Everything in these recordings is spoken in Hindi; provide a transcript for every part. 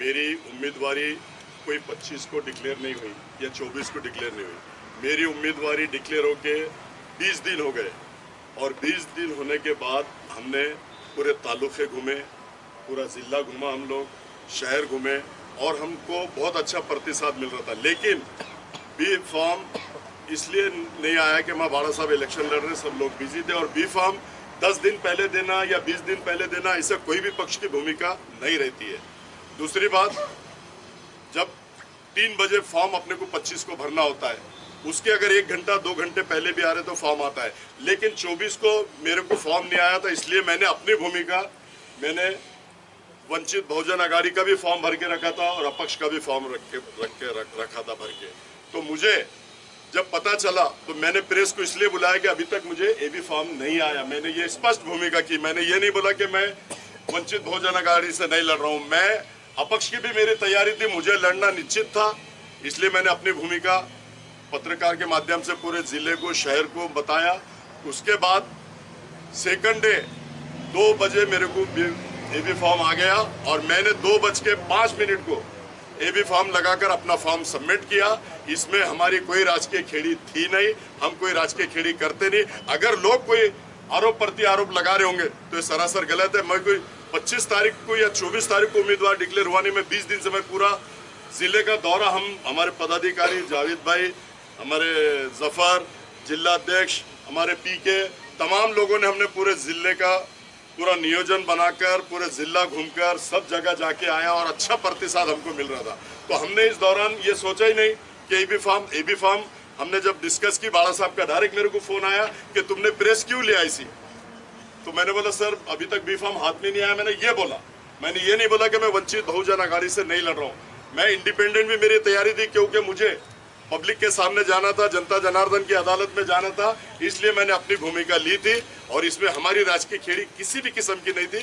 मेरी उम्मीदवारी कोई 25 को डिक्लेयर नहीं हुई या 24 को डिक्लेयर नहीं हुई। मेरी उम्मीदवारी डिक्लेयर होके 20 दिन हो गए और 20 दिन होने के बाद हमने पूरे तालुके घूमे, पूरा ज़िला घूमा, हम लोग शहर घूमे और हमको बहुत अच्छा प्रतिसाद मिल रहा था। लेकिन बी फॉर्म इसलिए नहीं आया कि बाड़ा साहब इलेक्शन लड़ रहे, सब लोग बिजी थे और बी फॉर्म 10 दिन पहले देना या 20 दिन पहले देना, इससे कोई भी पक्ष की भूमिका नहीं रहती है। दूसरी बात, जब 3 बजे फॉर्म अपने को 25 को भरना होता है, उसके अगर 1 घंटा 2 घंटे पहले भी आ रहे तो फॉर्म आता है। लेकिन 24 को मेरे को फॉर्म नहीं आया था, इसलिए मैंने अपनी भूमिका, मैंने वंचित बहुजन अघाड़ी का भी फॉर्म भर के रखा था और अपक्ष का भी फॉर्म रखा था भर के। तो मुझे जब पता चला तो मैंने प्रेस को इसलिए बुलाया कि अभी तक मुझे एबी फॉर्म नहीं आया। मैंने ये स्पष्ट भूमिका की, मैंने ये नहीं बोला कि मैं वंचित बहुजन अघाड़ी से नहीं लड़ रहा हूँ। मैं अपक्ष की भी मेरी तैयारी थी, मुझे लड़ना निश्चित था, इसलिए मैंने अपनी भूमिका पत्रकार के माध्यम से पूरे जिले को, शहर को बताया। उसके बाद सेकंड डे 2 बजे मेरे को एबी फॉर्म आ गया और मैंने 2:05 को एबी फॉर्म लगाकर अपना फॉर्म सबमिट किया। इसमें हमारी कोई राजकीय खेड़ी थी नहीं, हम कोई राजकीय खेड़ी करते नहीं। अगर लोग कोई आरोप प्रति आरोप लगा रहे होंगे तो ये सरासर गलत है। मैं कोई 25 तारीख को या 24 तारीख को उम्मीदवार डिक्लेयर हुआ नहीं। मैं 20 दिन से मैं पूरा जिले का दौरा, हम हमारे पदाधिकारी जावेद भाई, हमारे जफर, जिला अध्यक्ष, हमारे पीके, तमाम लोगों ने हमने पूरे जिले का पूरा नियोजन बनाकर पूरे जिला घूमकर सब जगह जाके आया और अच्छा प्रतिसाद हमको मिल रहा था। तो हमने इस दौरान ये सोचा ही नहीं कि एबी फॉर्म हमने जब डिस्कस की, बाड़ा साहब का डायरेक्ट मेरे को फोन आया कि तुमने प्रेस क्यों ले आई सी। तो मैंने बोला सर अभी तक बी फॉर्म हाथ में नहीं आया। मैंने ये नहीं बोला कि मैं वंचित बहुजन अघाड़ी से नहीं लड़ रहा हूँ। मैं इंडिपेंडेंट भी मेरी तैयारी थी, क्योंकि मुझे पब्लिक के सामने जाना था, जनता जनार्दन की अदालत में जाना था, इसलिए मैंने अपनी भूमिका ली थी और इसमें हमारी राजकीय खेड़ी किसी भी किस्म की नहीं थी।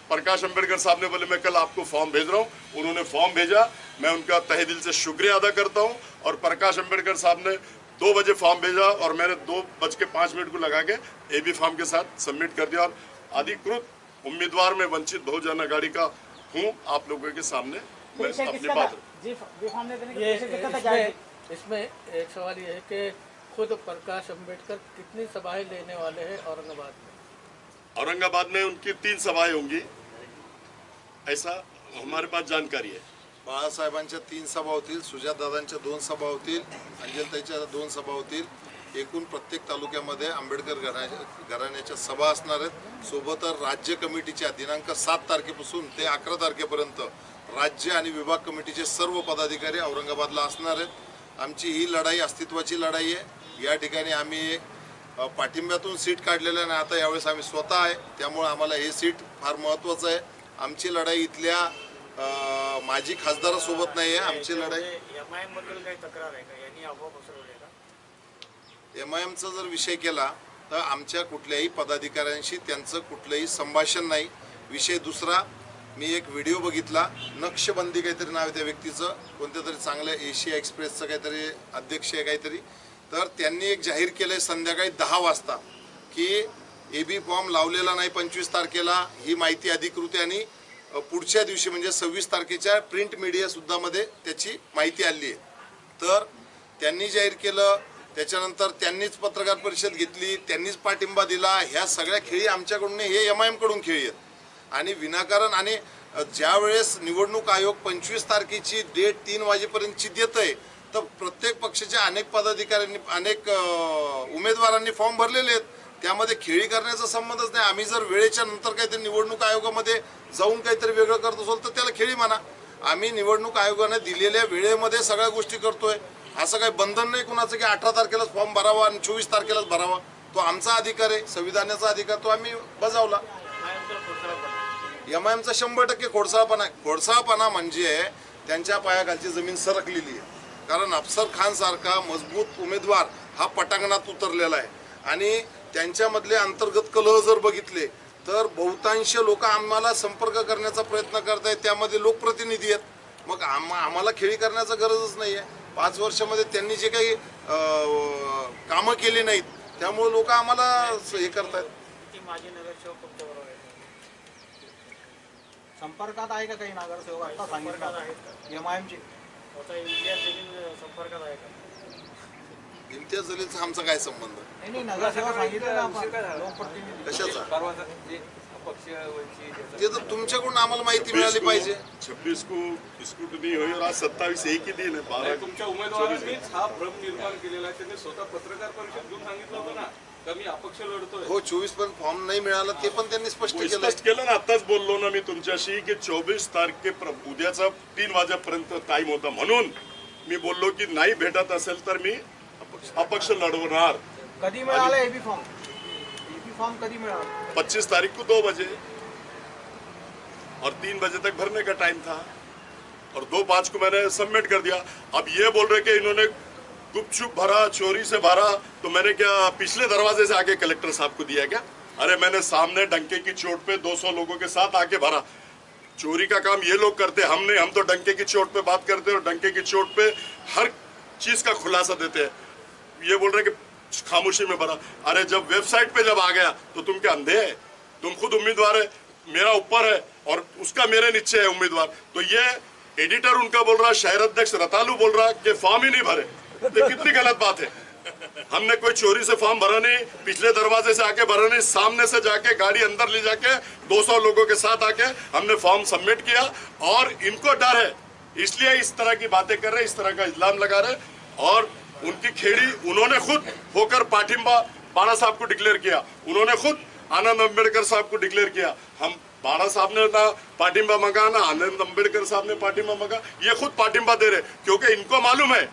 प्रकाश अंबेडकर साहब ने बोले मैं कल आपको फॉर्म भेज रहा हूँ, उन्होंने फॉर्म भेजा, मैं उनका तहे दिल से शुक्रिया अदा करता हूँ। और प्रकाश अंबेडकर साहब ने 2 बजे फॉर्म भेजा और मैंने 2:05 को लगा के एबी फॉर्म के साथ सबमिट कर दिया और अधिकृत उम्मीदवार में वंचित बहुजन अघाड़ी का हूँ। आप लोगों के सामने मैं अपनी बात इसमें एक सवाल ये है कि खुद प्रकाश अंबेडकर कितनी सभाएं लेने वाले हैं औरंगाबाद में? औरंगाबाद में उनकी 3 सभाएं होंगी, ऐसा हमारे पास जानकारी है। बाळासाहेबांच्या 3 सभा होतील, सुजातदादांच्या 2 सभा होतील, अंजलताईच्या 2 सभा होतील। एकूण प्रत्येक तालुक्यामध्ये आंबेडकर घराण्याच्या सभा असणार आहेत। सोबतच राज्य कमिटीच्या दिनांक 7 तारखेपासून ते 11 तारखेपर्यंत राज्य आणि विभाग कमिटीचे सर्व पदाधिकारी औरंगाबादला असणार आहेत। आमची ही लढाई अस्तित्वाची लढाई आहे। या ठिकाणी आम्ही पाठिंब्यातून सीट काढलेलं नाही, आता यावेळेस आम्ही स्वतः आहे, त्यामुळे आम्हाला हे सीट फार महत्त्वाचं आहे। आमची लढाई इथल्या माजी खासदारासोबत नाही आहे, आमची लढाई एमआयएम बद्दल काही तक्रार आहे का? यांनी अफवा पसरवली का? एमआयएमचा जर विषय केला तर आमच्या कुठल्याही पदाधिकाऱ्यांशी त्यांचं कुठलंही संभाषण नाही। विषय दुसरा, मी एक व्हिडिओ बघितला, नक्षबंदी काहीतरी नाव आहे त्या व्यक्तीचं, कोणत्या तरी चांगल्या एशिया एक्सप्रेसचं काहीतरी अध्यक्ष आहे काहीतरी, तर त्यांनी एक जाहीर केलंय संध्याकाळी 10 वाजता की एबी फॉर्म लावलेला नाही 25 तारखेला, ही माहिती अधिकृत आहे आणि पुढच्या दिवशी म्हणजे 26 तारखेच्या प्रिंट मीडिया सुद्धा मध्ये त्याची माहिती आली आहे। तर त्यांनी जाहीर केलं, त्याच्यानंतर त्यांनीच पत्रकार परिषद घेतली, त्यांनीच पाठिंबा दिला। ह्या सगळ्या खेळी आमच्याकडून, हे एमआयएम कडून खेळी आहेत आणि विनाकारण। आणि ज्या वेळेस निवडणूक आयोग 25 तारखेची डेट 3 वाजेपर्यंतची देतंय, तर प्रत्येक पक्षाच्या अनेक पदाधिकाऱ्यांनी, अनेक उमेदवारांनी फॉर्म भरलेले आहेत, त्यामध्ये खेळी करण्याचा संबंधच नाही। आम्ही जर वेळेच्या नंतर काहीतरी निवडणूक आयोगामध्ये जाऊन काहीतरी वेगळं करत असेल तर त्याला खेळी म्हणा। आम्ही निवडणूक आयोगाने दिलेल्या वेळेमध्ये सगळ्या गोष्टी करतोय। असं काही बंधन नाही कुणाचं की 18 तारखेलाच फॉर्म भरावा आणि 24 तारखेलाच भरावा। तो आमचा अधिकार आहे, संविधानाचा अधिकार, तो आम्ही बजावला। एमआयएमचा 100% खोडसाळपणा आहे। खोडसाळपणा म्हणजे त्यांच्या पायाखालची जमीन सरकलेली आहे, कारण अफसर खान सारखा मजबूत उमेदवार हा पटांगणात उतरलेला आहे आणि त्यांच्यामधले अंतर्गत कलह जर बघितले तर बहुतांश लोक आम्हाला संपर्क करण्याचा प्रयत्न करत आहेत, त्यामध्ये लोकप्रतिनिधी आहेत। मग आम्हाला खेळी करण्याची गरजच नाही आहे। 5 वर्षामध्ये त्यांनी जे काही कामं केली नाहीत त्यामुळे लोक आम्हाला हे करतात। माझे नगरसेवक संपर्कात आहे का काही नगरसेवक आता सांगितलं MIMचे संपर्कात आहे का? इम्तियाज जलीलचा आमचा काय संबंध? नाही नगरसेवक सांगितलं ना आपण लोकप्रतिनिधी कशाचा? ते तर तुमच्याकडून आम्हाला माहिती मिळाली पाहिजे. 26 को स्क्रूटनी हुई और आज 27 एक ही दिन है 12 तुमच्या उमेदवारांनीच हा भ्रम निर्माण केलेला आहे. त्यांनी स्वतः पत्रकार परिषद घेऊन सांगितलं होतं ना का मी अपक्ष लढतोय. हो 24 पण फॉर्म नाही मिळाला ते पण त्यांनी स्पष्ट केलं. स्पष्ट केलं ना. आताच बोललो ना मी तुमच्याशी की 24 तारखे उद्याचा 3 वाजेपर्यंत टाइम होता म्हणून मी बोललो की नाही भेटत असेल तर मी अपक्ष लढवणार. कधी मिळाला एबी फॉर्म कधी मिळाला? 25 तारीख को 2 बजे और 3 बजे तक भरने का टाइम था और 2:05 को मैंने सबमिट कर दिया. अब ये बोल रहे कि इन्होंने गुपचुप भरा, चोरी से भरा, तो मैंने क्या पिछले दरवाजे से आके कलेक्टर साहब को दिया क्या? अरे मैंने सामने डंके की चोट पे 200 लोगों के साथ आके भरा. चोरी का काम ये लोग करते, हम तो डंके की चोट पे बात करते हैं और डंके की चोट पे हर चीज का खुलासा देते हैं. ये बोल रहे कि खामोशी में भरा. अरे जब वेबसाइट पे जब आ गया तो तुम क्या अंधे है? तुम खुद उम्मीदवार है, मेरा ऊपर है और उसका मेरे नीचे है उम्मीदवार. तो ये एडिटर उनका बोल रहा, शहर अध्यक्ष रतालू बोल रहा कि फॉर्म ही नहीं भरे. ये कितनी गलत बात है. हमने कोई चोरी से फॉर्म भरा नहीं, पिछले दरवाजे से आके भरा नहीं, सामने से जाके गाड़ी अंदर ले जाके 200 लोगों के साथ आके हमने फॉर्म सबमिट किया. और इनको डर है इसलिए इस तरह की बातें कर रहे, इस तरह का इल्जाम लगा रहे. और उनकी खेड़ी उन्होंने खुद होकर पाटिम्बा बाणा साहब को डिक्लेयर किया. उन्होंने खुद आनंद अम्बेडकर साहब को डिक्लेयर किया. हम बाणा साहब ने ना पाटिम्बा मांगा ना आनंद अम्बेडकर साहब ने पाटिम्बा मांगा. ये खुद पाटिम्बा दे रहे क्योंकि इनको मालूम है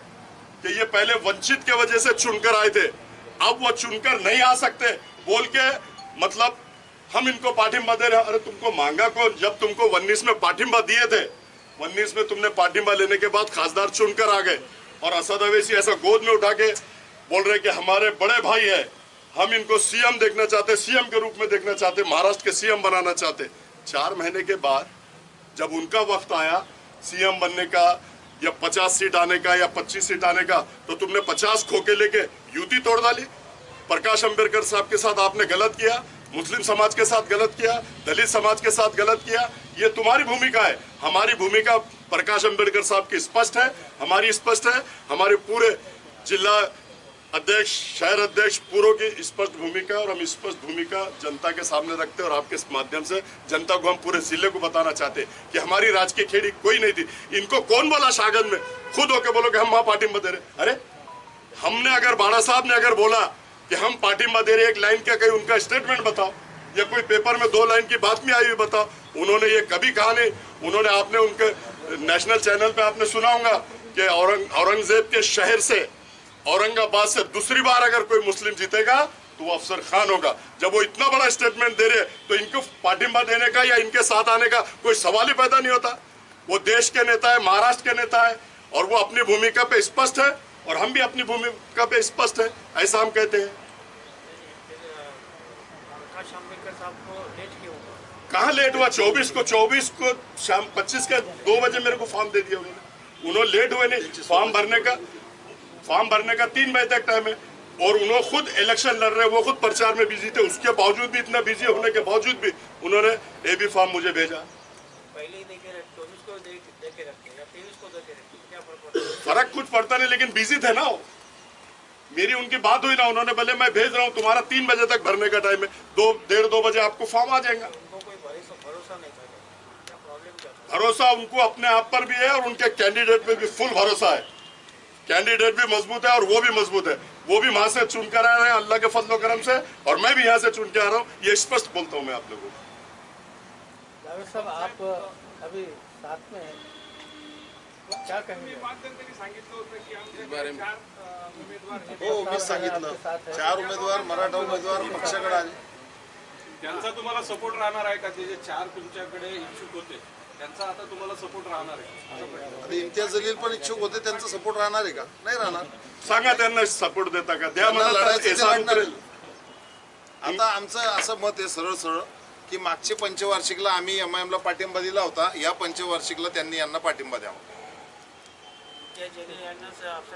कि ये पहले वंचित के वजह से चुनकर आए थे. अब वो चुनकर नहीं आ सकते बोल के मतलब हम इनको पाटिम्बा दे रहे. अरे तुमको मांगा कौन? जब तुमको 19 में पाटिम्बा दिए थे, 19 में तुमने पाटिम्बा लेने के बाद खासदार चुनकर आ गए और असद अवैसी ऐसा गोद में उठा के बोल रहे कि हमारे बड़े भाई है, हम इनको सीएम देखना चाहते, सीएम के रूप में देखना चाहते, महाराष्ट्र के सीएम बनाना चाहते. 4 महीने के बाद जब उनका वक्त आया सीएम बनने का या 50 सीट आने का या 25 सीट आने का, तो तुमने 50 खोके लेके युति तोड़ डाली. प्रकाश अंबेडकर साहब के साथ आपने गलत किया, मुस्लिम समाज के साथ गलत किया, दलित समाज के साथ गलत किया. ये तुम्हारी भूमिका है. हमारी भूमिका प्रकाश अंबेडकर साहब की स्पष्ट है, हमारी स्पष्ट है. हमारे पूरे जिला अध्यक्ष, शहर अध्यक्ष पूरों की स्पष्ट भूमिका और हम स्पष्ट भूमिका जनता के सामने रखते हैं. और आपके माध्यम से जनता को हम पूरे जिले को बताना चाहते हैं कि हमारी राजकीय खेड़ी कोई नहीं थी. इनको कौन बोला शागन में? खुद होके बोलो कि हम वहां पाटिम्बा दे रहे. अरे हमने अगर बाणा साहब ने अगर बोला कि हम पाटिम्बा दे रहे, एक लाइन का कहीं उनका स्टेटमेंट बताओ या कोई पेपर में 2 लाइन की बातमी आई हुई बताओ. उन्होंने ये कभी कहा नहीं. उन्होंने आपने उनके नेशनल चैनल पे आपने सुना होगा कि औरंगजेब के शहर से औरंगाबाद से दूसरी बार अगर कोई मुस्लिम जीतेगा तो वो अफसर खान होगा. जब वो इतना बड़ा स्टेटमेंट दे रहे तो इनको पाटिम्बा देने का या इनके साथ आने का कोई सवाल ही पैदा नहीं होता. वो देश के नेता है, महाराष्ट्र के नेता है और वो अपनी भूमिका पे स्पष्ट है और हम भी अपनी भूमिका पे स्पष्ट है, ऐसा हम कहते हैं. प्रकाश अम्बेडकर साहब को लेट क्यों हुआ? कहाँ लेट हुआ? 24 को शाम 25 के 2 बजे मेरे को फॉर्म दे दिया उन्होंने लेट हुए नहीं. फॉर्म भरने का 3 बजे तक टाइम है और उन्होंने खुद इलेक्शन लड़ रहे, वो खुद प्रचार में बिजी थे. उसके बावजूद भी, इतना बिजी होने के बावजूद भी उन्होंने एबी फॉर्म मुझे भेजा. पहले ही देके रखते, 24 को देके रखते या 23 को देके रखते, क्या फर्क पड़ता है? फर्क कुछ पड़ता नहीं, लेकिन बिजी थे ना. मेरी उनकी बात हुई ना, उन्होंने बोले मैं भेज रहा हूँ, तुम्हारा 3 बजे तक भरने का टाइम है, 2 बजे आपको फॉर्म आ जाएगा. उनको कोई भरोसा नहीं था. क्या प्रॉब्लम क्या था? भरोसा उनको अपने आप पर भी है और उनके कैंडिडेट पे भी फुल भरोसा है. कैंडिडेट भी मजबूत है और वो भी मजबूत है. वो भी वहां से चुन कर आ रहे हैं अल्लाह के फजल करम से और मैं भी यहाँ से चुन के आ रहा हूँ. ये स्पष्ट बोलता हूँ मैं आप लोगों को. जावेद साहब आप अभी साथ में हैं, क्या कहेंगे? हो मी सांगितलं 4 उमेदवार मराठा उमेदवार पक्षाकडे आले. त्यांचा तुम्हाला सपोर्ट राहणार आहे का? ते जे 4 तुमच्याकडे इच्छुक होते त्यांचा आता तुम्हाला सपोर्ट राहणार आहे? आणि इम्तियाज जलील पण इच्छुक होते, त्यांचा सपोर्ट राहणार आहे का? नाही राहणार. सांगा त्यांना सपोर्ट देता का? द्या त्यांना मला लढायचं ते एसा लढणार. उतरेल. आता आमचं असं मत आहे सरळ की मागच्या पंचवार्षिकला आम्ही MIM ला पाठिंबा दिला होता, या पंचवार्षिकला त्यांनी यांना पाठिंबा द्यावा,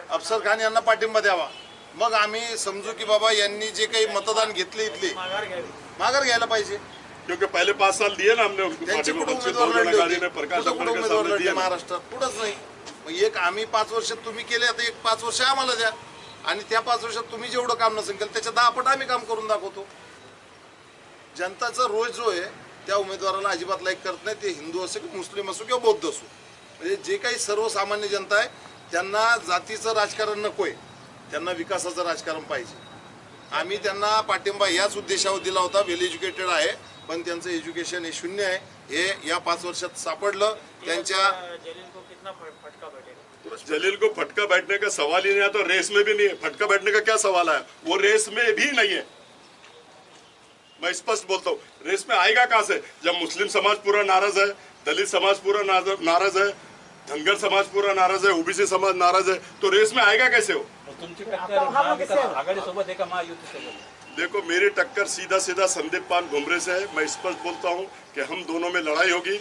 अफसर खान यांना पाठिंबा द्यावा. मग आम्ही समजू की बाबा यांनी जे काही मतदान घेतले इथले माघार घ्यावी. माघार घ्यायला पाहिजे. क्योंकि पहले 5 साल दिए ना हमने उनको त्यांची पार्टी को, कुठं वंचित उमेदवार बहुजन लढले आघाड़ी ने होते? प्रकाश कुठं आंबेडकर उमेदवार सामने लढले दिया ना। महाराष्ट्रात? कुठंच नाही. मग एक आम्ही 5 वर्ष तुम्ही केले, आता एक 5 वर्ष आम्हाला द्या, आणि त्या 5 वर्षात तुम्ही जेवढं काम नसेल केलं त्याच्या 10 पट आम्ही काम करून दाखवतो. जनताचा रोज जो आहे त्या उमेदवाराला अजिबात लाईक करत नाही, ते हिंदू असो की मुस्लिम असो किंवा बौद्ध असो. म्हणजे जे काही सर्वसामान्य जनता आहे त्यांना जातीचं राजकारण नकोय, त्यांना विकासाचं राजकारण पाहिजे. आम्ही त्यांना पाठिंबा याच उद्देशावर दिला होता. वेल एज्युकेटेड आहे पण त्यांचं एज्युकेशन हे शून्य आहे. हे या 5 वर्षात सापडलं. त्यांच्या जलील को फटका बैठने का सवाल ही नहीं है, तो रेस में भी नहीं है. फटका बैठने का क्या सवाल है? वो रेस में भी नहीं है. मैं स्पष्ट बोलता हूँ, रेस में आएगा कहाँ से? जब मुस्लिम समाज पूरा नाराज है, दलित समाज पूरा नाराज है, धनगर समाज पूरा नाराज है, ओबीसी समाज नाराज है, तो रेस में आएगा कैसे हो? तुमची टक्कर महाविकास आघाडी सोबत आहे का महायुती सोबत? देखो, मेरी टक्कर सीधा सीधा संदीप पान घुमरे से है. मैं स्पष्ट बोलता हूँ कि हम दोनों में लड़ाई होगी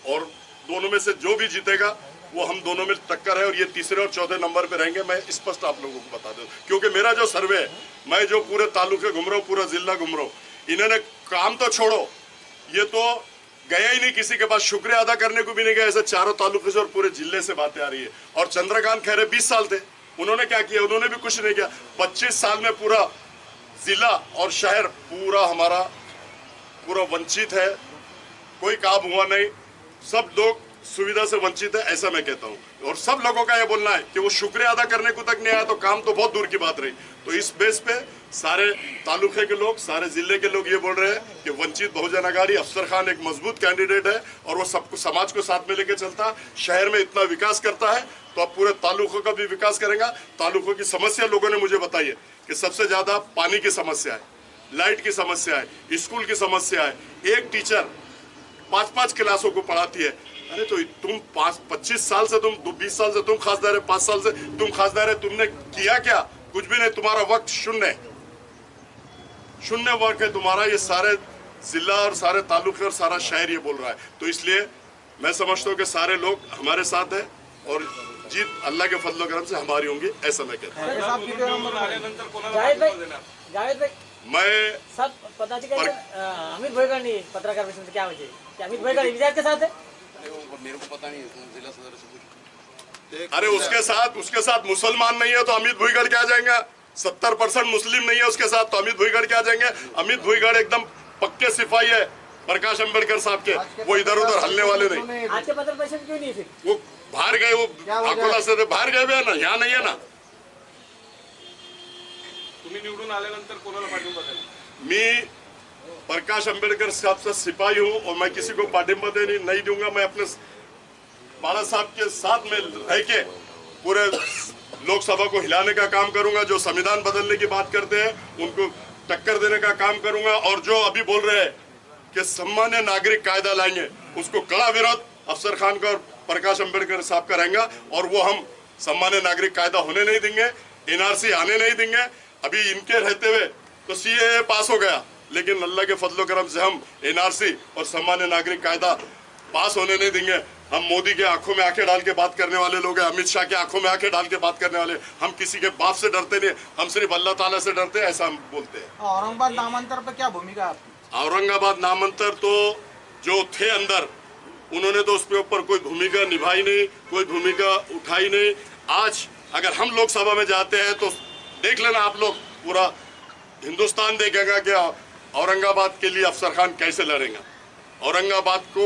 और दोनों में से जो भी जीतेगा वो हम दोनों में टक्कर है, और ये तीसरे और चौथे नंबर पे रहेंगे. मैं स्पष्ट आप लोगों को बता दूं, क्योंकि मेरा जो सर्वे है, मैं जो पूरे तालुके घूम रहा हूँ, पूरा जिला घूम रहा हूँ, इन्होंने काम तो छोड़ो, ये तो गया ही नहीं किसी के पास, शुक्रिया अदा करने को भी नहीं गया. ऐसे चारों तालुके से और पूरे जिले से बातें आ रही है. और चंद्रकांत खैरे 20 साल थे, उन्होंने क्या किया? उन्होंने भी कुछ नहीं किया. 25 साल में पूरा जिला और शहर पूरा हमारा पूरा वंचित है, कोई काम हुआ नहीं, सब लोग सुविधा से वंचित है, ऐसा मैं कहता हूँ. और सब लोगों का ये बोलना है कि वो शुक्रिया अदा करने को तक नहीं आया तो काम तो बहुत दूर की बात रही. तो इस बेस पे सारे तालुके के लोग, सारे जिले के लोग ये बोल रहे हैं कि वंचित बहुजन आघाड़ी, अफसर खान एक मजबूत कैंडिडेट है और वो सबको, समाज को साथ में लेके चलता है, शहर में इतना विकास करता है, तो अब पूरे तालुकों का भी विकास करेगा. तालुकों की समस्या लोगों ने मुझे बताई है कि सबसे ज्यादा पानी की समस्या है, लाइट की समस्या है, स्कूल की समस्या है. एक टीचर 5-5 क्लासों को पढ़ाती है. अरे तो तुम 25 साल से, तुम 20 साल से तुम खासदार है, 5 साल से तुम खासदार है, तुमने किया क्या? कुछ भी नहीं. तुम्हारा वक्त शून्य है, शून्य वक्त है तुम्हारा. ये सारे जिला और सारे तालुके और सारा शहर ये बोल रहा है. तो इसलिए मैं समझता हूँ कि सारे लोग हमारे साथ हैं और जीत अल्लाह के फजल करम से हमारी होंगी, ऐसा मैं कहता हूँ. निवडून आल्यानंतर कोणाला जावेद भाई, पाठिंबा देणार? जावेद भाई, मैं सब पदाधिकारी अमित भोईगढ़ पत्रकार परिषद में क्या वजह है कि अमित भोईगढ़ विजय के साथ है? अरे उसके साथ मुसलमान नहीं है तो अमित भुईगढ़ क्या जाएंगे? 70% मुस्लिम नहीं है उसके साथ, तो अमित भुईगढ़ क्या जाएंगे? अमित भुईगढ़ एकदम पक्के सिपाही है प्रकाश अंबेडकर साहब के, वो इधर उधर हलने वाले नहीं. आज के पत्रकार परिषद क्यों नहीं फिर? वो बाहर गए, वो अकोला से बाहर गए हुए हैं ना, यहाँ नहीं है ना. तुम्ही निवडून आल्यानंतर कोणाला पाठिंबा देणार? मैं प्रकाश अंबेडकर साहब से सिपाही हूँ और मैं किसी को पाठिंबा देने नहीं दूंगा. मैं अपने बाला साहब के साथ में रह के पूरे लोकसभा को हिलाने का काम करूंगा. जो संविधान बदलने की बात करते हैं उनको टक्कर देने का काम करूंगा. और जो अभी बोल रहे हैं कि सामान्य नागरिक कायदा लाएंगे, उसको कड़ा विरोध अफसर खान का और प्रकाश अंबेडकर साहब का रहेगा. और वो हम सामान्य नागरिक कायदा होने नहीं देंगे, एनआरसी आने नहीं देंगे. अभी इनके रहते हुए तो सीएए पास हो गया, लेकिन अल्लाह के फजलो करम से हम एनआरसी और सामान्य नागरिक कायदा पास होने नहीं देंगे. हम मोदी के आंखों में आंखें डाल के बात करने वाले लोग हैं, अमित शाह के आंखों में आंखें डाल के बात करने वाले. हम किसी के बाप से डरते नहीं, हम सिर्फ अल्लाह ताला से डरते हैं, ऐसा हम बोलते हैं. औरंगाबाद नामांतर पर क्या भूमिका है आपकी? औरंगाबाद नामांतर तो जो थे अंदर, उन्होंने तो उसके ऊपर कोई भूमिका निभाई नहीं, कोई भूमिका उठाई नहीं. आज अगर हम लोकसभा में जाते हैं तो देख लेना आप लोग, पूरा हिंदुस्तान देखेगा कि औरंगाबाद के लिए अफसर खान कैसे लड़ेगा. औरंगाबाद को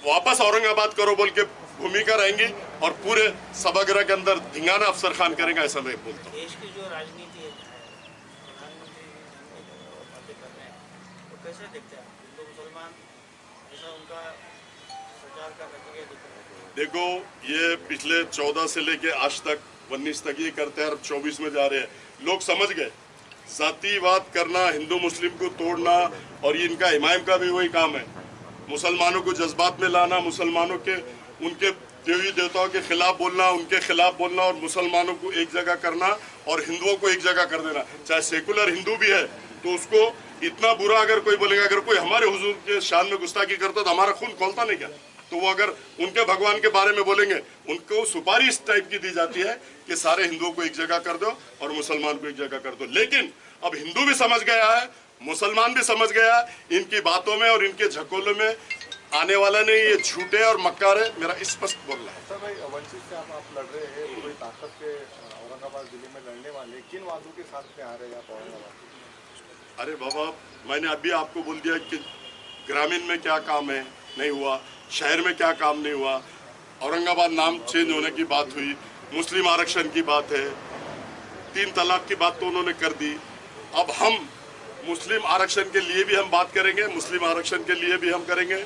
वापस औरंगाबाद करो बोल के भूमिका रहेंगी और पूरे सभागृह के अंदर धिंगाना अफसर खान करेगा, ऐसा मैं बोलता हूँ. देश की जो राजनीति है, प्रधानमंत्री बातें कर रहे हैं, तो कैसे देखते हैं हिंदू मुसलमान, ऐसा उनका प्रचार का नतीजा दिख रहा है? देखो, ये पिछले 14 से लेके आज तक 19 तक ये करते हैं और 24 में जा रहे हैं. लोग समझ गए जातिवाद करना, हिंदू मुस्लिम को तोड़ना, और ये इनका इमाम का भी वही काम है. मुसलमानों को जज्बात में लाना, मुसलमानों के उनके देवी देवताओं के खिलाफ बोलना, उनके खिलाफ बोलना, और मुसलमानों को एक जगह करना और हिंदुओं को एक जगह कर देना. चाहे सेकुलर हिंदू भी है तो उसको इतना बुरा अगर कोई बोलेगा, अगर कोई हमारे हुजूर के शान में गुस्ताखी करता तो हमारा खून खोलता नहीं क्या? तो वो अगर उनके भगवान के बारे में बोलेंगे, उनको सुपारी इस टाइप की दी जाती है कि सारे हिंदुओं को एक जगह कर दो और मुसलमान को एक जगह कर दो. लेकिन अब हिंदू भी समझ गया है मुसलमान भी समझ गया इनकी बातों में और इनके झकोलों में आने वाला नहीं, ये झूठे और मक्कार है, मेरा स्पष्ट बोलना है। सर भाई, वंचित से आप लड़ रहे हैं, पूरी ताकत से औरंगाबाद जिले में लड़ने वाले, किन वादों के साथ में आ रहे हैं आप औरंगाबाद? अरे बाबा, मैंने अभी आपको बोल दिया कि ग्रामीण में क्या काम है, नहीं हुआ, शहर में क्या काम नहीं हुआ, औरंगाबाद नाम चेंज होने की बात हुई, मुस्लिम आरक्षण की बात है, 3 तलाक की बात तो उन्होंने कर दी। अब हम मुस्लिम आरक्षण के लिए भी हम बात करेंगे, मुस्लिम आरक्षण के लिए भी हम करेंगे,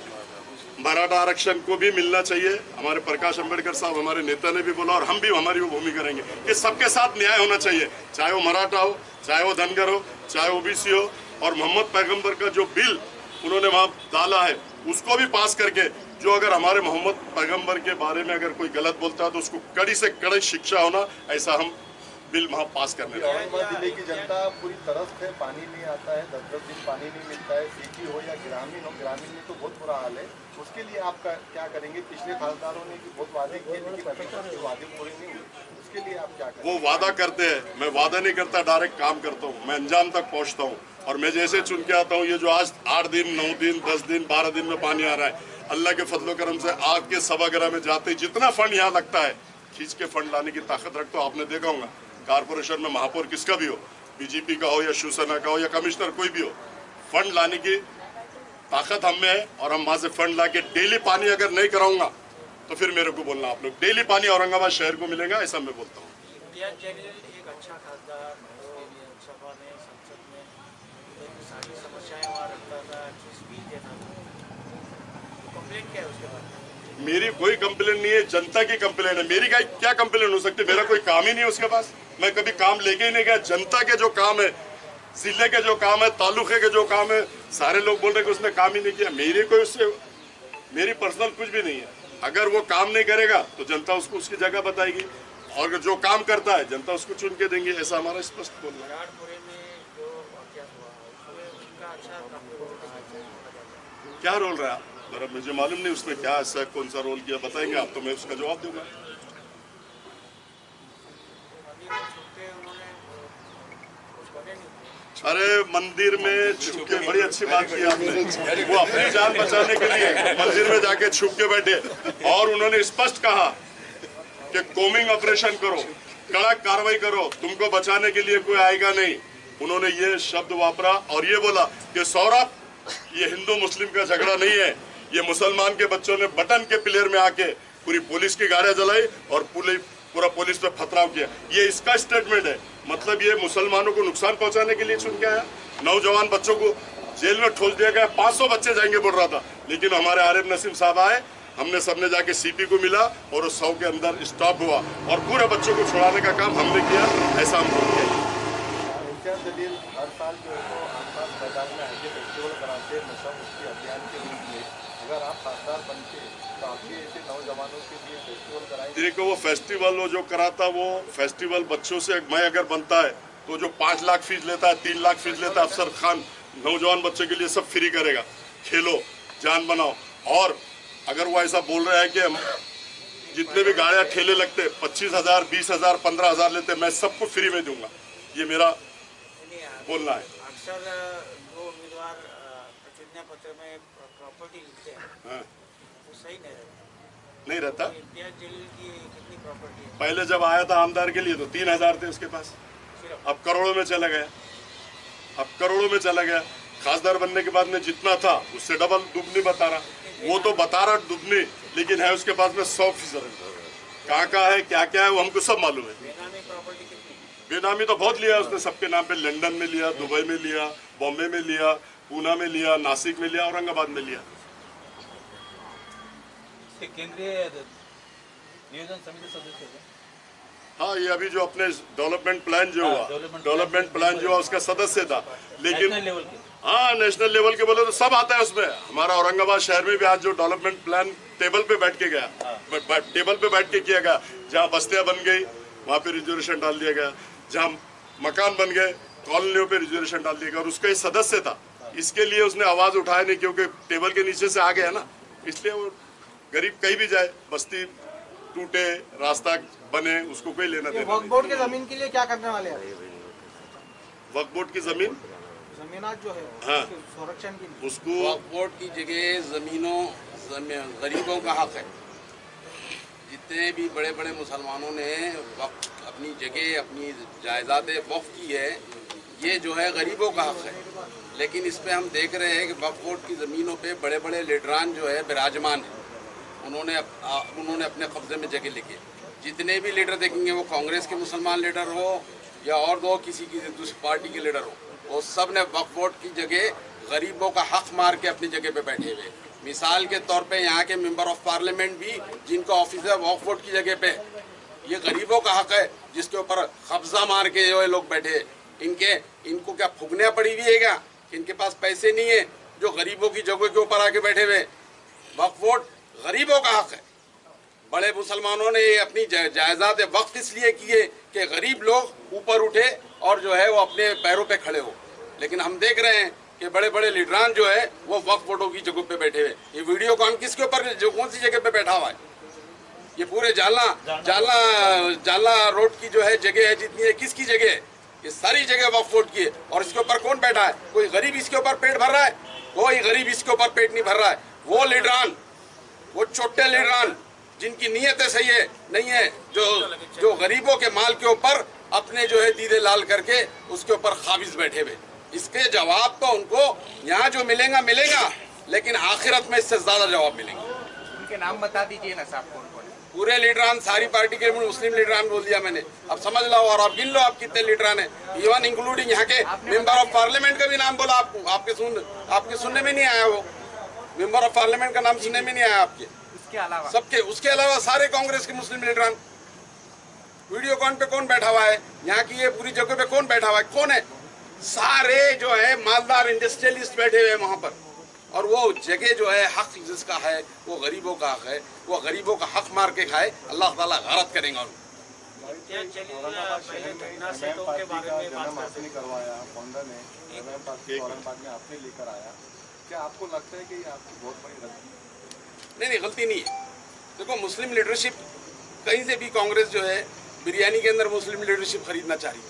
मराठा आरक्षण को भी मिलना चाहिए। हमारे प्रकाश अंबेडकर साहब हमारे नेता ने भी बोला और हम भी हमारी वो भूमिका करेंगे कि सबके साथ न्याय होना चाहिए, चाहे वो मराठा हो, चाहे वो धनगर हो, चाहे ओबीसी हो। और मोहम्मद पैगंबर का जो बिल उन्होंने वहाँ डाला है उसको भी पास करके, जो अगर हमारे मोहम्मद पैगंबर के बारे में अगर कोई गलत बोलता है तो उसको कड़ी से कड़ी शिक्षा होना, ऐसा हम बिल वहाँ पास करने लगे। औरंगाबाद जिले की जनता पूरी तरफ है, पानी नहीं आता है, 10-10 दिन पानी नहीं मिलता है, सिटी हो या ग्रामीण हो, ग्रामीण में तो बहुत बुरा हाल है। उसके लिए आप क्या करेंगे? पिछले खासदारों ने भी बहुत वादे किए लेकिन अभी तक के वादे पूरे नहीं हुए, उसके लिए आप क्या करेंगे? वो वादा करते हैं, मैं वादा नहीं करता, डायरेक्ट काम करता हूँ, मैं अंजाम तक पहुँचता हूँ। और मैं जैसे चुन के आता हूँ, ये जो आज 8 दिन 9 दिन 10 दिन 12 दिन में पानी आ रहा है, अल्लाह के फजलो करम से आग के सभागृह में जाते ही जितना फंड यहाँ लगता है, खींच के फंड लाने की ताकत रखता हूँ। आपने देखा होगा कारपोरेशन में महापौर किसका भी हो, बीजेपी का हो या शिवसेना का हो या कमिश्नर कोई भी हो, फंड लाने की ताकत हम में है। और हम वहाँ से फंड ला के डेली पानी अगर नहीं कराऊंगा तो फिर मेरे को बोलना, आप लोग डेली पानी औरंगाबाद शहर को मिलेगा, ऐसा मैं बोलता हूँ। इम्तियाज जलील एक अच्छा खासदार, तो सभा में संसद में सारी समस्याएं वहाँ रखता था, अच्छी स्पीच देता था, कंप्लेंट क्या है उसके बारे में? मेरी कोई कंप्लेन नहीं है, जनता की कंप्लेन है। मेरी क्या कंप्लेन हो सकती है? मेरा कोई काम ही नहीं है उसके पास, मैं कभी काम लेके ही नहीं गया। जनता के जो काम है, जिले के जो काम है, तालुके के जो काम है, सारे लोग बोल रहे कि उसने काम ही नहीं किया। मेरी कोई उससे मेरी पर्सनल कुछ भी नहीं है। अगर वो काम नहीं करेगा तो जनता उसको उसकी जगह बताएगी, और जो काम करता है जनता उसको चुन के देंगे, ऐसा हमारा स्पष्ट बोलना है। मराठपुरे में जो वाक़या हुआ उसमें उसका अच्छा काफी रोल रहा है। क्या रोल रहा है? जरा मुझे मालूम नहीं उसने क्या ऐसा कौन सा रोल किया, बताएंगे आप तो मैं उसका जवाब दूंगा। अरे मंदिर में छुप के, बड़ी अच्छी बात की आपने, वो अपनी जान बचाने के लिए मंदिर में जाके छुप के बैठे और उन्होंने स्पष्ट कहा कि कोमिंग ऑपरेशन करो, कड़क कार्रवाई करो, तुमको बचाने के लिए कोई आएगा नहीं। उन्होंने ये शब्द वापरा और ये बोला कि सौरभ, ये हिंदू मुस्लिम का झगड़ा नहीं है, ये मुसलमान के बच्चों ने बटन के प्लेयर में आके पूरी पुलिस की गाड़ियां जलाई और पूरा पुलिस पे पथराव किया। ये इसका स्टेटमेंट है। मतलब ये मुसलमानों को नुकसान पहुंचाने के लिए चुन के आया। नौजवान बच्चों को जेल में ठोस दिया गया, 500 बच्चे जाएंगे बोल रहा था, लेकिन हमारे आरिफ नसीम साहब आए, हमने सबने जाके सीपी को मिला और उस 100 के अंदर स्टॉप हुआ और पूरे बच्चों को छुड़ाने का काम हमने किया। ऐसा हम किया। इम्तियाज जलील हर साल जो है वो आसपास मैदान में आके फेस्टिवल कराते हैं नशा मुक्ति अभियान के रूप में। अगर आप खासदार बनते तो आपके ऐसे नौजवानों के लिए फेस्टिवल कराएंगे? देखो, वो फेस्टिवल वो जो कराता, वो फेस्टिवल बच्चों से, मैं अगर बनता है तो जो 5 लाख फीस लेता है, 3 लाख फीस लेता है, अफसर खान नौजवान बच्चे के लिए सब फ्री करेगा। खेलो, जान बनाओ। और अगर वो ऐसा बोल रहा है कि जितने भी गाड़ियाँ ठेले लगते 25,000 20,000 15,000 लेते, मैं सबको फ्री में दूंगा, ये मेरा बोलना है। अक्सर जो उम्मीदवार प्रतिज्ञा पत्र में प्रॉपर्टी लिखते हैं हाँ, वो सही नहीं रहता। इम्तियाज जलील की कितनी प्रॉपर्टी है? पहले जब आया था आमदार के लिए तो 3,000 थे उसके पास, सिर्फ अब करोड़ों में चला गया, अब करोड़ों में चला गया। खासदार बनने के बाद में जितना था उससे डबल दुगनी बता रहा, वो तो बता रहा दुगनी, लेकिन है उसके पास में 100%। कहाँ है क्या है वो हमको सब मालूम है। बेनामी प्रॉपर्टी कितनी? बेनामी तो बहुत लिया उसने, सबके नाम पे। लंदन में लिया, दुबई में लिया, बॉम्बे में लिया, पूना में लिया, नासिक में लिया, औरंगाबाद में लिया। केंद्रीय नियोजन समिति सदस्य थे। हाँ, ये अभी जो अपने डेवलपमेंट प्लान जो हुआ, डेवलपमेंट प्लान जो हुआ उसका सदस्य था, लेकिन नेशनल लेवल के। हाँ, नेशनल लेवल के बोले तो सब आता है उसमें। हमारा औरंगाबाद शहर में भी आज जो डेवलपमेंट प्लान टेबल पे बैठ के गया, टेबल पे बैठ के किया गया, जहाँ बस्तियाँ बन गई वहाँ पे रिजर्वेशन डाल दिया गया, जहाँ मकान बन गए कॉलोनियों पे रिजर्वेशन डाल दिया गया, और उसका ही सदस्य था। इसके लिए उसने आवाज उठाया नहीं, क्योंकि टेबल के नीचे से आ गया ना, इसलिए वो गरीब कहीं भी जाए, बस्ती टूटे, रास्ता बने, उसको कोई लेना देना वक्फ बोर्ड के जमीन के लिए क्या करने वाले हैं? वक्फ बोर्ड की जमीन जमीनात जो है हाँ। उसके संरक्षण के लिए उसको वक्फ बोर्ड की जगह गरीबों का हक है। जितने भी बड़े बड़े मुसलमानों ने वक्फ अपनी जगह अपनी जायदाद वक्फ की है, ये जो है गरीबों का हक है। लेकिन इस पे हम देख रहे हैं कि वक्फ बोर्ड की ज़मीनों पे बड़े बड़े लीडरान जो है विराजमान हैं। उन्होंने अपने कब्जे में जगह लेके, जितने भी लीडर देखेंगे, वो कांग्रेस के मुसलमान लीडर हो या और दो किसी की दूसरी पार्टी के लीडर हो, वो सब ने वक्फ बोर्ड की जगह गरीबों का हक मार के अपनी जगह पे बैठे हुए। मिसाल के तौर पे यहाँ के मेंबर ऑफ पार्लियामेंट भी जिनका ऑफिस है वक्फ बोर्ड की जगह पे, ये गरीबों का हक है जिसके ऊपर कब्जा मार के जो है लोग बैठे। इनको क्या फुगने पड़ी हुई है क्या? इनके पास पैसे नहीं है जो गरीबों की जगह के ऊपर आके बैठे हुए। वक्फ बोर्ड गरीबों का हक है। बड़े मुसलमानों ने अपनी जायदाद वक्फ इसलिए किए कि गरीब लोग ऊपर उठे और जो है वो अपने पैरों पे खड़े हो। लेकिन हम देख रहे हैं कि बड़े बड़े लीडरान जो है वो वक्फ बोर्डों की जगह पे बैठे हुए। ये वीडियो कॉन किसके ऊपर, जो कौन सी जगह पे बैठा हुआ है? ये पूरे जालना रोड की जो है जगह है जितनी है, किसकी जगह है? ये सारी जगह वक्फ बोर्ड की है। और इसके ऊपर कौन बैठा है? कोई गरीब इसके ऊपर पेट भर रहा है? कोई गरीब इसके ऊपर पेट नहीं भर रहा है। वो लीडरान, वो छोटे लीडरान जिनकी नीयतें सही है नहीं है, जो गरीबों के माल के ऊपर अपने जो है दीदे लाल करके उसके ऊपर काबिज बैठे हुए। इसके जवाब तो उनको यहाँ जो मिलेगा, लेकिन आखिरत में इससे ज्यादा जवाब मिलेंगे। उनके नाम बता दीजिए ना साहब, कौन कौन? पूरे लीडरान, सारी पार्टी के मुस्लिम लीडरान बोल दिया मैंने, अब समझ लो। और आप गिन लो आप कितने लीडरान है, इवन इंक्लूडिंग यहाँ के मेंबर ऑफ पार्लियामेंट का भी नाम बोला आपको, आपके सुनने में नहीं आया। वो मेंबर ऑफ पार्लियामेंट का नाम सुनने में नहीं आया आपके। उसके अलावा सारे कांग्रेस के मुस्लिम लीडरान। वीडियो कॉन पे कौन बैठा हुआ है? यहाँ की ये पूरी जगह पे कौन बैठा हुआ है? कौन है? सारे जो है मालदार इंडस्ट्रियलिस्ट बैठे हुए हैं वहां पर। और वो जगह जो है हक जिसका है वो गरीबों का हक है, वो गरीबों का हक मार के खाए, अल्लाह ताला गलत करेंगे। करवाया फाउंडर ने, औरंगाबाद में आपने लेकर आया, क्या आपको लगता है कि ये आपकी बहुत बड़ी गलती? नहीं, गलती नहीं है। देखो, मुस्लिम लीडरशिप कहीं से भी, कांग्रेस जो है बिरयानी के अंदर मुस्लिम लीडरशिप खरीदना चाह रही है।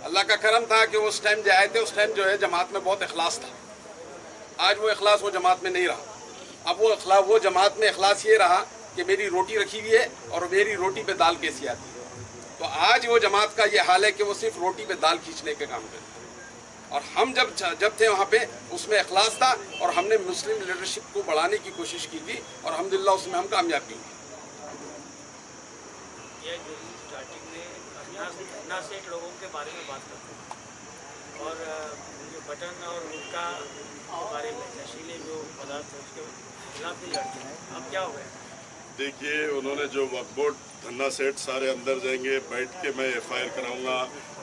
अल्लाह का करम था कि उस टाइम जो आए थे, उस टाइम जो है जमात में बहुत इखलास था। आज वो इखलास वो जमात में नहीं रहा। अब वो जमात में इखलास ये रहा कि मेरी रोटी रखी हुई है और मेरी रोटी पे दाल कैसी आती है। तो आज वो जमात का ये हाल है कि वो सिर्फ रोटी पे दाल खींचने के काम करते हैं। और हम जब थे वहाँ पे उसमें इखलास था और हमने मुस्लिम लीडरशिप को बढ़ाने की कोशिश की थी और अल्हम्दुलिल्लाह उसमें हम कामयाब भी हुए। ये जो स्टार्टिंग में अन्ना सेठ लोगों के बारे में बात करते हैं और जो बटन और गुटखा के बारे में, नशीले जो पदार्थ है उसके खिलाफ भी लड़ते हैं। अब क्या हो गया? देखिए, उन्होंने जो वक्फ बोर्ड धन्ना सेठ सारे अंदर जाएंगे, बैठ के मैं FIR कराऊंगा,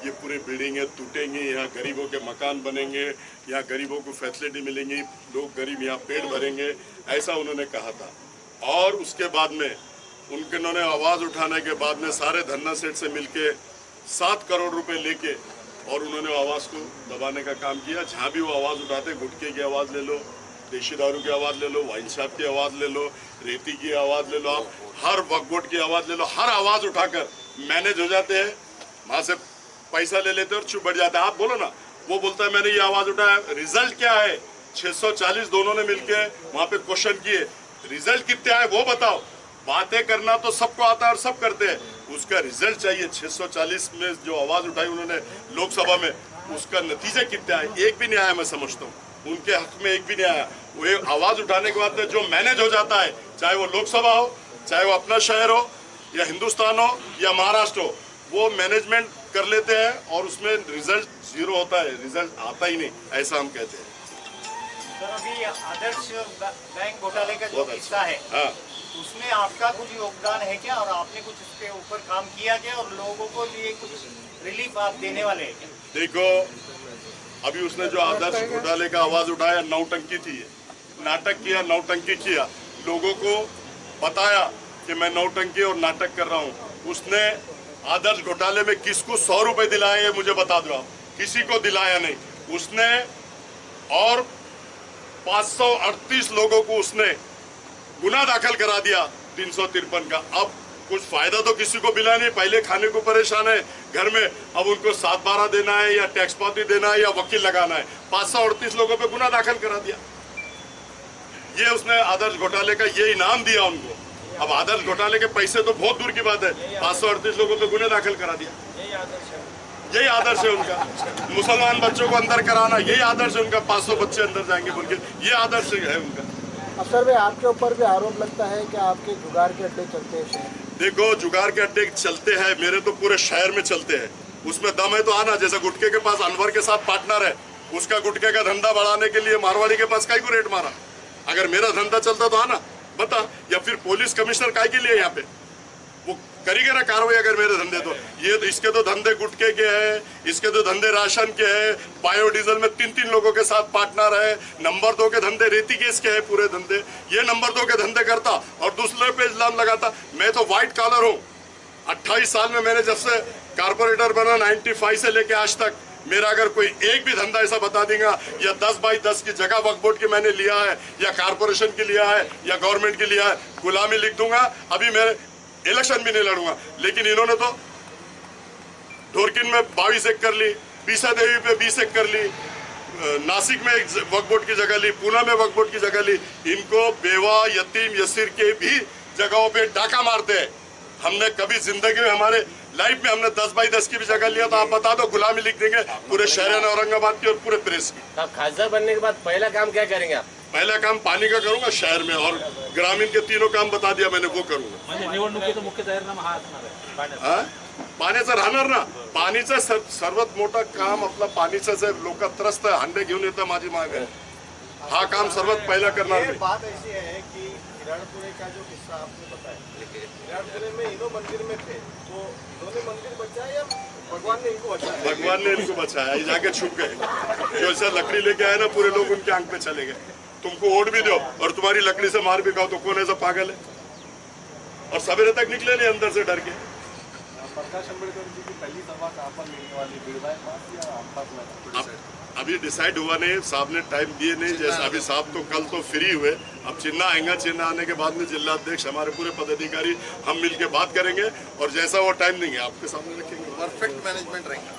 ये पूरी बिल्डिंगें टूटेंगी, यहाँ गरीबों के मकान बनेंगे, यहाँ गरीबों को फैसिलिटी मिलेंगी, लोग गरीब यहाँ पेट भरेंगे, ऐसा उन्होंने कहा था। और उसके बाद में उन्होंने आवाज़ उठाने के बाद में सारे धन्ना सेठ से मिलके 7 करोड़ रुपए लेके और उन्होंने आवाज़ को दबाने का काम किया। जहाँ भी वो आवाज़ उठाते, गुटखे की आवाज़ ले लो, देशी दारू की आवाज़ ले लो, वाइन शॉप की आवाज़ ले लो, रेती की आवाज़ ले लो, आप हर वक्फ बोर्ड की आवाज़ ले लो, हर आवाज़ उठाकर मैनेज हो जाते हैं। वहाँ से पैसा ले लेते हैं और चुप बैठ जाते हैं। आप बोलो ना, वो बोलता है मैंने ये आवाज़ उठाया, रिजल्ट क्या है? 640 दोनों ने मिलके वहाँ पे क्वेश्चन किए, रिजल्ट कितने आए वो बताओ। बातें करना तो सबको आता है और सब करते हैं, उसका रिजल्ट चाहिए। 640 में जो आवाज़ उठाई उन्होंने लोकसभा में, उसका नतीजा कितना आया? एक भी नहीं आया। मैं समझता हूँ उनके हक में एक भी नहीं आया। वो एक आवाज़ उठाने के बाद जो मैनेज हो जाता है, चाहे वो लोकसभा हो, चाहे वो अपना शहर हो या हिंदुस्तान हो या महाराष्ट्र हो, वो मैनेजमेंट कर लेते हैं और उसमें रिजल्ट 0 होता है, रिजल्ट आता ही नहीं, ऐसा हम कहते हैं। सर, अभी आदर्श बैंक घोटाले का जो हिस्सा है, हाँ, उसमें आपका कुछ योगदान है क्या? और आपने कुछ इसके ऊपर काम किया क्या? और लोगों को लिए कुछ रिलीफ आप देने वाले हैं क्या? देखो, अभी उसने जो आदर्श घोटाले का आवाज़ उठाया, नौटंकी थी, नाटक किया, नौटंकी किया, लोगों को बताया कि मैं नौटंकी और नाटक कर रहा हूँ। उसने आदर्श घोटाले में किसको 100 रुपए दिलाए ये मुझे बता दो आप। किसी को दिलाया नहीं उसने। और 538 लोगों को उसने गुनाह दाखिल करा दिया 353 का। अब कुछ फायदा तो किसी को मिला नहीं। पहले खाने को परेशान है घर में, अब उनको 7/12 देना है या टैक्स पाती देना है या वकील लगाना है। 538 लोगों पे गुना दाखिल करा दिया। ये उसने आदर्श घोटाले का ये इनाम दिया उनको। अब आदर्श घोटाले के पैसे तो बहुत दूर की बात है, 538 लोगों पे गुने दाखिल करा दिया। यही आदर्श है उनका। मुसलमान बच्चों को अंदर कराना, यही आदर्श है उनका। 500 बच्चे अंदर जाएंगे बोल के, ये आदर्श है उनका। अफसर भाई, आपके ऊपर भी आरोप लगता है कि आपके जुगाड़ के अड्डे चलते हैं शहर। देखो, जुगाड़ के अड्डे चलते हैं, मेरे तो पूरे शहर में चलते हैं। उसमें दम है तो आना। जैसे गुटके के पास अनवर के साथ पार्टनर है, उसका गुटके का धंधा बढ़ाने के लिए मारवाड़ी के पास काहे को रेट मारा। अगर मेरा धंधा चलता तो आना बता। या फिर पुलिस कमिश्नर काहे के लिए यहाँ पे, वो करेगा ना कार्रवाई अगर मेरे धंधे तो। ये इसके तो धंधे गुटके के हैं, इसके तो धंधे राशन के हैं। बायोडीजल में 3-3 लोगों के साथ पार्टनर है। नंबर 2 के धंधे रेती केस के हैं पूरे धंधे। ये नंबर 2 के धंधे करता और दूसरे पे इल्जाम लगाता। मैं तो व्हाइट कॉलर हूँ। 28 साल में मैंने जब से कारपोरेटर बना 95 से लेके आज तक, मेरा अगर कोई एक भी धंधा ऐसा बता देगा या 10/10 की जगह वक्फ बोर्ड की मैंने लिया है या कारपोरेशन की लिया है या गवर्नमेंट की लिया है, गुलामी लिख दूंगा। अभी मैं इलेक्शन भी नहीं लड़ूंगा। लेकिन इन्होंने तो ढोरकिन में 22 एकड़ ली, पीसा देवी पे 20 एकड़ ली, नासिक में एक वक्फ बोर्ड की जगह ली, पूना में वक्फ बोर्ड की जगह ली। इनको बेवा, यतीम, यसीर के भी जगहों पे डाका मारते हैं। हमने कभी जिंदगी में, हमारे लाइफ में हमने 10/10 की भी जगह लिया तो आप बता दो, गुलामी लिख देंगे पूरे शहर ने, औरंगाबाद की और पूरे प्रेस की। आप खासदार बनने के बाद पहला काम क्या करेंगे आप? पहला काम पानी का करूंगा शहर में, और ग्रामीण के 3 काम बता दिया मैंने, वो करूंगा। निवडणुकीचा मुख्य जाहीरनामा हा असणार आहे हा? पाण्याचं राहणार ना। पाणीचं सर्वात मोठं काम आपलं पाणीचंच आहे। लोक त्रस्त आहे, हंडे घेऊन येतं माझी मागे। हा काम सर्वात पहिला करणार मी। बात ऐसी है कि हिरणपुरे का जो किस्सा आपने बताया, हिरणपुरे में इनो मंदिर में थे, तो इन्होंने मंदिर बचाया या भगवान ने इनको बचाया? भगवान ने इनको बचाया। ये जाके छुप गए। जो ऐसा लकड़ी लेके आए ना, पूरे लोग उनके आंख पे चले गए। तुमको वोट भी दो और तुम्हारी लकड़ी से मार भी खाओ तो कौन ऐसा पागल है? और सवेरे तक निकले नहीं अंदर से डर के। प्रकाश आंबेडकर जी की पहली सभा कहाँ पर मिलने वाली, बिड़वा के पास या आसपास में? अभी डिसाइड हुआ नहीं, साहब ने टाइम दिए नहीं। जैसे अभी साहब तो कल तो फ्री हुए, अब चिन्ह आएगा। चिन्ह आने के बाद में जिलाध्यक्ष, हमारे पूरे पदाधिकारी, हम मिलके बात करेंगे और जैसा वो टाइम देंगे आपके सामने रखेंगे। परफेक्ट मैनेजमेंट रहेगा।